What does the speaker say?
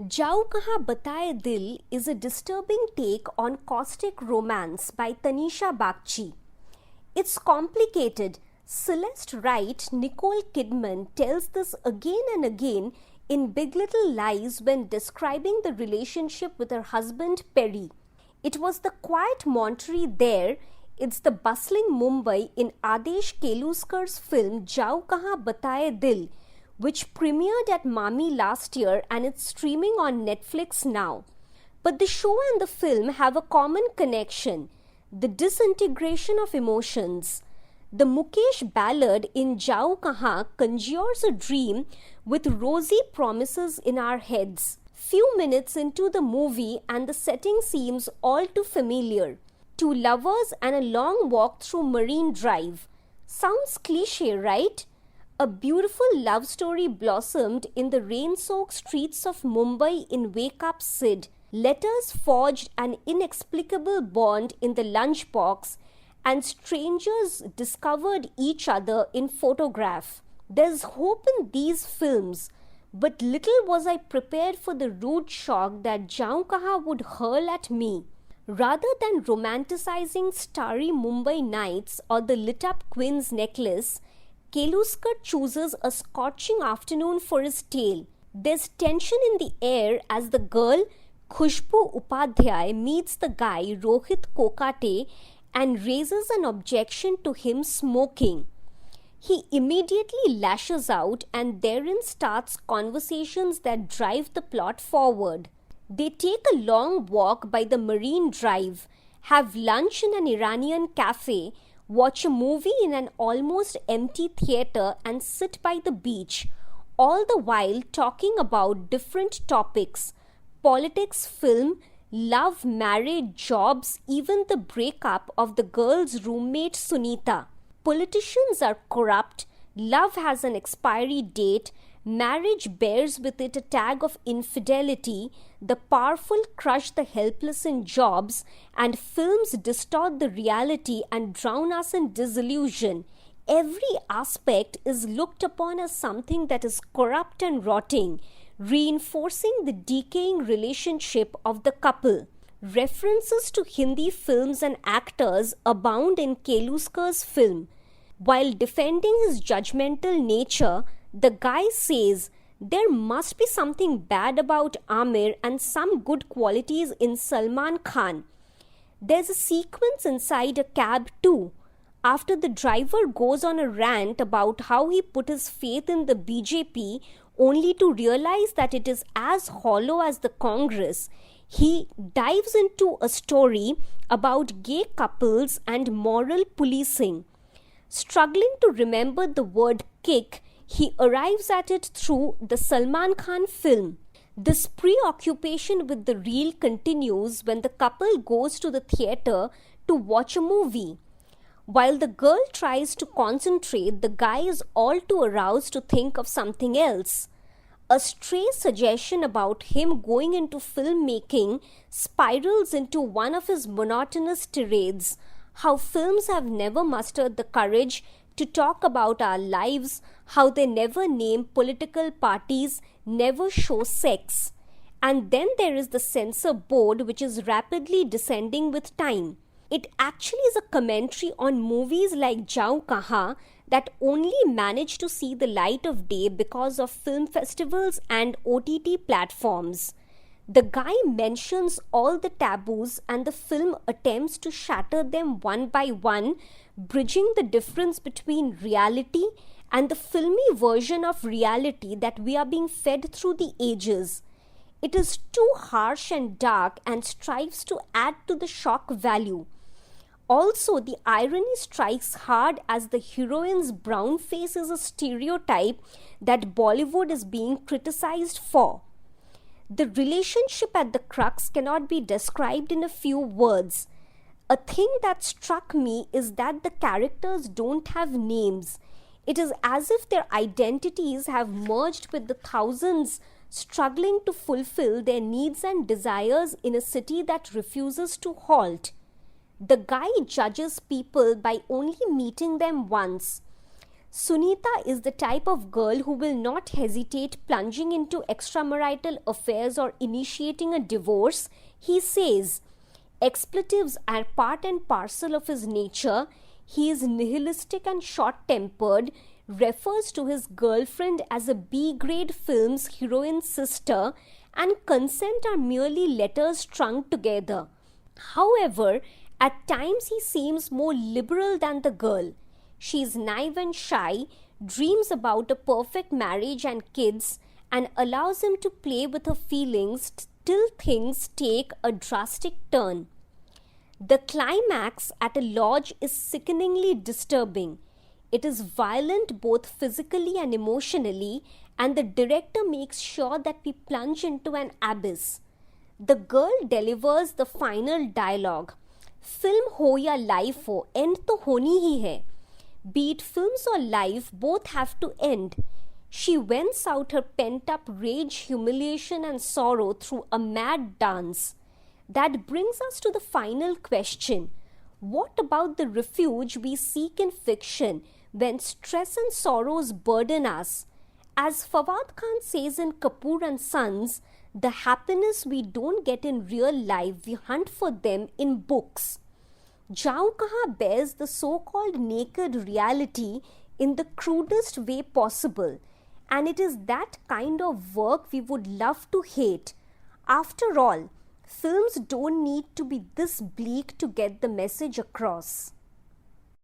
Jao Kahan Bataye Dil is a disturbing take on caustic romance by Tanisha Bagchi. It's complicated. Celeste Wright, Nicole Kidman tells this again and again in Big Little Lies when describing the relationship with her husband Perry. It was the quiet Monterey there, it's the bustling Mumbai in Adesh Keluskar's film Jao Kahan Bataye Dil, which premiered at Mami last year and it's streaming on Netflix now. But the show and the film have a common connection, the disintegration of emotions. The Mukesh ballad in Jao Kahan conjures a dream with rosy promises in our heads. Few minutes into the movie and the setting seems all too familiar. Two lovers and a long walk through Marine Drive. Sounds cliché, right? A beautiful love story blossomed in the rain-soaked streets of Mumbai in Wake Up Sid. Letters forged an inexplicable bond in the lunchbox, and strangers discovered each other in photograph. There's hope in these films, but little was I prepared for the rude shock that Jao Kahan would hurl at me. Rather than romanticizing starry Mumbai nights or the lit-up Queen's necklace, Keluskar chooses a scorching afternoon for his tale. There's tension in the air as the girl, Khushbu Upadhyay, meets the guy, Rohit Kokate, and raises an objection to him smoking. He immediately lashes out and therein starts conversations that drive the plot forward. They take a long walk by the Marine Drive, have lunch in an Iranian cafe, watch a movie in an almost empty theatre and sit by the beach, all the while talking about different topics: politics, film, love, marriage, jobs, even the breakup of the girl's roommate Sunita. Politicians are corrupt, love has an expiry date, marriage bears with it a tag of infidelity, the powerful crush the helpless in jobs, and films distort the reality and drown us in disillusion. Every aspect is looked upon as something that is corrupt and rotting, reinforcing the decaying relationship of the couple. References to Hindi films and actors abound in Keluskar's film. While defending his judgmental nature, the guy says there must be something bad about Aamir and some good qualities in Salman Khan. There's a sequence inside a cab too. After the driver goes on a rant about how he put his faith in the BJP only to realize that it is as hollow as the Congress, he dives into a story about gay couples and moral policing. Struggling to remember the word kick, he arrives at it through the Salman Khan film. This preoccupation with the real continues when the couple goes to the theatre to watch a movie. While the girl tries to concentrate, the guy is all too aroused to think of something else. A stray suggestion about him going into filmmaking spirals into one of his monotonous tirades: how films have never mustered the courage to talk about our lives, how they never name political parties, never show sex. And then there is the censor board, which is rapidly descending with time. It actually is a commentary on movies like Jao Kahan that only manage to see the light of day because of film festivals and OTT platforms. The guy mentions all the taboos and the film attempts to shatter them one by one, bridging the difference between reality and the filmy version of reality that we are being fed through the ages. It is too harsh and dark and strives to add to the shock value. Also, the irony strikes hard as the heroine's brown face is a stereotype that Bollywood is being criticized for. The relationship at the crux cannot be described in a few words. A thing that struck me is that the characters don't have names. It is as if their identities have merged with the thousands struggling to fulfill their needs and desires in a city that refuses to halt. The guy judges people by only meeting them once. Sunita is the type of girl who will not hesitate plunging into extramarital affairs or initiating a divorce. He says expletives are part and parcel of his nature. He is nihilistic and short-tempered, refers to his girlfriend as a B-grade film's heroine's sister, and consent are merely letters strung together. However, at times he seems more liberal than the girl. She is naive and shy, dreams about a perfect marriage and kids, and allows him to play with her feelings till things take a drastic turn. The climax at a lodge is sickeningly disturbing. It is violent both physically and emotionally, and the director makes sure that we plunge into an abyss. The girl delivers the final dialogue. Film ho ya life ho, end to honi hi hai. Be it films or life, both have to end. She vents out her pent-up rage, humiliation and sorrow through a mad dance. That brings us to the final question. What about the refuge we seek in fiction when stress and sorrows burden us? As Fawad Khan says in Kapoor and Sons, the happiness we don't get in real life, we hunt for them in books. Jaun Kahan bears the so-called naked reality in the crudest way possible, and it is that kind of work we would love to hate. After all, films don't need to be this bleak to get the message across.